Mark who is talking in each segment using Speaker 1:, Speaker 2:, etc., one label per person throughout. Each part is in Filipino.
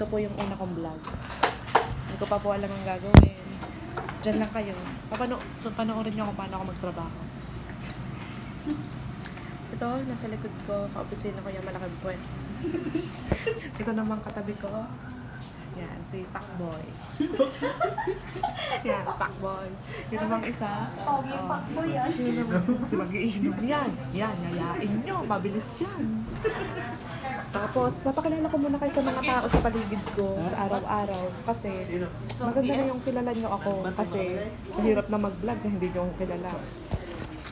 Speaker 1: Ito po yung una kong vlog. Hindi ko pa po alam ang gagawin. Diyan lang kayo. Panoorin nyo kung paano ako magtrabaho. Ito, nasa likod ko, ka-opisina ko yung malaking puwet. Ito naman katabi ko. Yan, si Pacboy. Yan, Pacboy. Yun namang isa.
Speaker 2: Pogi yung Pacboy yan.
Speaker 1: Yun namang si mag-iinom yan. Yan, yayain nyo. Mabilis yan. Tapos, napakilala ko muna kayo sa mga tao sa paligid ko sa araw-araw. Kasi, maganda na yung kilala nyo ako. Kasi, mahirap na mag-vlog na hindi nyo ako kilala.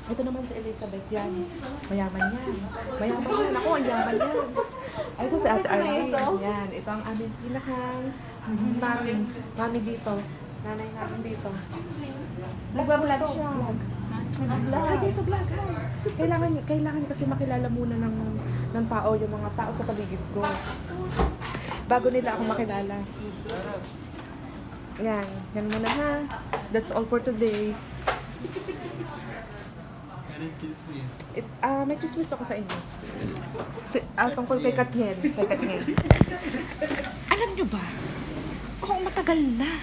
Speaker 1: Ito naman si Elizabeth yan. Mayaman yan. Mayaman yan. Ako, ang yaman yan. Ay, ito si Ate Arlene. Yan. Ito ang aming pinakang mami dito. Nanay namin dito. Nagbablog siya. Nag-vlog. Ay, sa vlog. Kailangan kasi makilala muna ng tao, yung mga tao sa paligid ko. Bago nila ako makilala. Yan. Yan muna ha. That's all for today. May chismis ako sa inyo. Tungkol kay Katyen. Alam nyo ba? Oo, matagal na.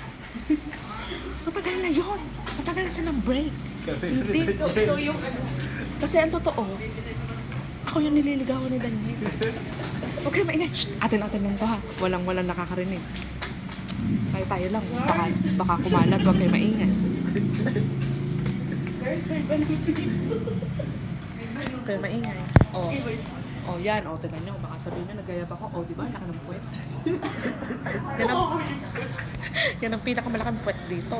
Speaker 1: Matagal na yun. Matagal na silang break. Hindi.
Speaker 2: Ikaw yung ano.
Speaker 1: Kasi ang totoo, ako yung nililigawan ni Daniel. Huwag kayo maingay. Shh! Atin lang to ha. Walang nakakarinig. Kaya tayo lang. Baka kumalat. Huwag kayo maingay. Kaya maingay. Oh, yan. Oh, tignan nyo. Baka sabihin na nagayab ako. Oh, di ba? Laki ng puwet. Yan ang pinakamalaking puwet dito.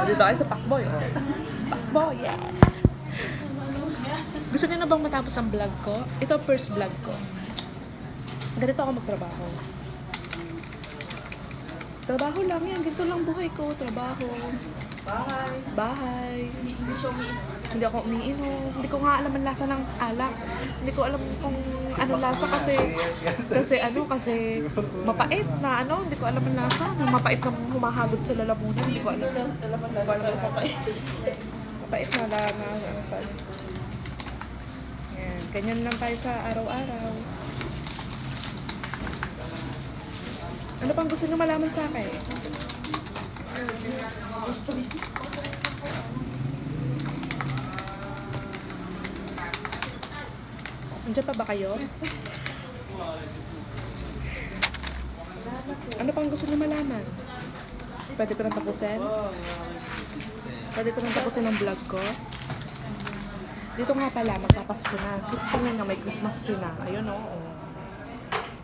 Speaker 1: Dito ay sa Pacboy. Oh. Pacboy, yeah! Gusto niyo na bang matapos ang vlog ko? Ito first vlog ko. Ganito ako magtrabaho. Trabaho lang yan. Ganito lang buhay ko. Trabaho. Bahay. Hindi ako umiinom. Hindi ko nga alam ang lasa ng alak. Hindi ko alam kung anong lasa kasi mapait na ano. Hindi ko alam ang lasa. Mapait na humahagod sa lalamunan. Hindi ko alam. Mapait. Mapait na lasa. Yan. Ganyan lang tayo sa araw-araw. Ano pang gusto nyo malaman sa akin? Andiyan pa ba kayo? Ano pang gusto nyo malaman? Pwede ko nang tapusin? Pwede ko nang tapusin ang vlog ko? Dito nga pala, magpapasko na. Tingnan nga, may Christmas tree na. Ayun o.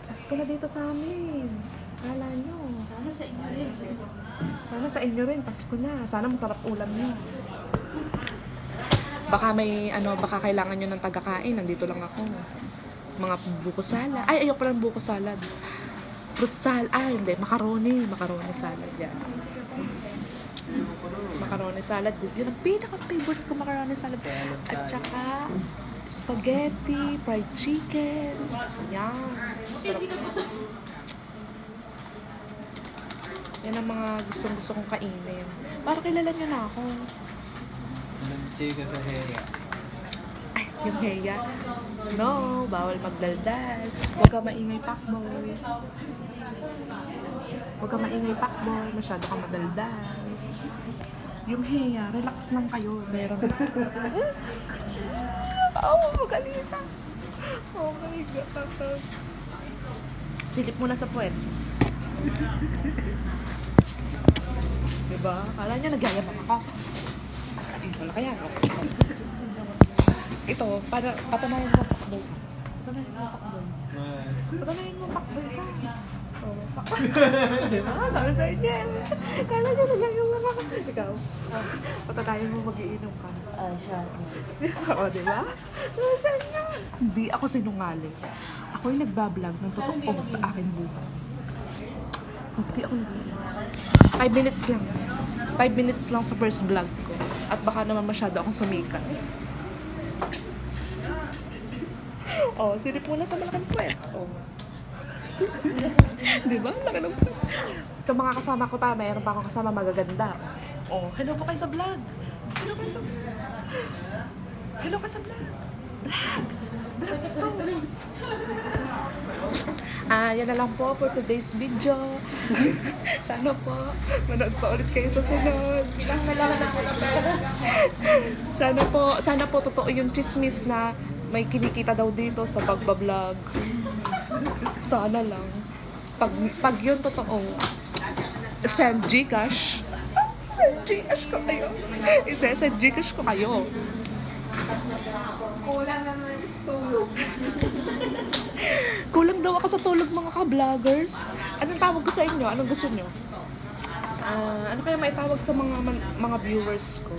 Speaker 1: Pasko na dito sa amin. Kala nyo.
Speaker 2: Sana sa inyo rin.
Speaker 1: Sana sa inyo rin, Pasko na. Sana masarap ulam nyo. Baka baka kailangan nyo ng tagakain. Nandito lang ako. Mga buko salad. Ay, ayoko lang buko salad. Fruit salad. Hindi. Macaroni salad. Yan. Macaroni salad. Yun ang pinaka-favorite ko, macaroni salad. At saka, spaghetti, fried chicken. Yan. Sarap. Yan ang mga gustong-gusto kong kainin. Para kilala nyo na ako.
Speaker 3: Chika sa Heya.
Speaker 1: Ay, yung Heya. No, bawal magdaldal. Huwag ka maingay, Pacboy. Huwag ka maingay, Pacboy. Masyado kang madaldal. Yung Heya, relax lang kayo. Meron. Magalita. Oh my God. Silip mo na sa puwet. Diba? Kala niya nagyayabang ako. Wala kaya. Ito, patanayin mo Pacboy. Patanayin mo Pacboy ka. Oh, Pacboy. Sabi sa inyo. Kala niya nagyayabang ako. Ikaw, patanayin mo mag-iinom ka.
Speaker 2: Ay, siya.
Speaker 1: O, diba? Sabi sa inyo. Hindi ako sinungaling. Ako'y nagbablog ng totoo sa aking buhay. Hindi ako sinungaling. 5 minutes lang. 5 minutes lang sa first vlog ko. At baka naman masyado akong sumikat. Oh, silip muna sa malaking puwet. Oh. Diba? Laki ng puwet. Ito mga kasama ko pa, mayroon pa akong kasama magaganda. Oh, hello po kayo sa vlog. Hello kayo sa vlog. Vlog! Yan na lang po for today's video. Sana po, manood pa ulit kayo sa sunod.
Speaker 2: Bilang na lang ako ng pera.
Speaker 1: Sana po totoo yung chismis na may kinikita daw dito sa pagbablog. Sana lang. Pag yun totoo, send Gcash. Send Gcash ko kayo. Send Gcash ko kayo.
Speaker 2: Kulang naman sa tulog.
Speaker 1: Kulang daw ako sa tulog mga ka-vloggers. Anong tawag ko sa inyo? Anong gusto nyo? Ano kaya maitawag sa mga viewers ko?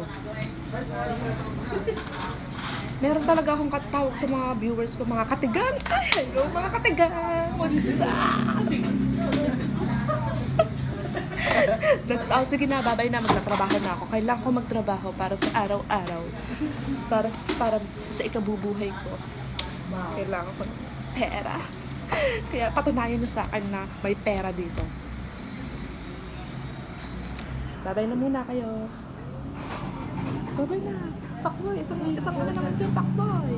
Speaker 1: Meron talaga akong katawag sa mga viewers ko, mga katigang. Ay, hello mga katigang! What's up? That's all. Sige na, babay na. Magtatrabaho na ako. Kailangan ko magtrabaho para sa araw-araw. Para sa ikabubuhay ko. Kailangan ko ng pera. Kaya patunayan niyo sa akin na may pera dito. Babay na muna kayo. Babay na. Pakboy. Isang na naman dyan, pakboy.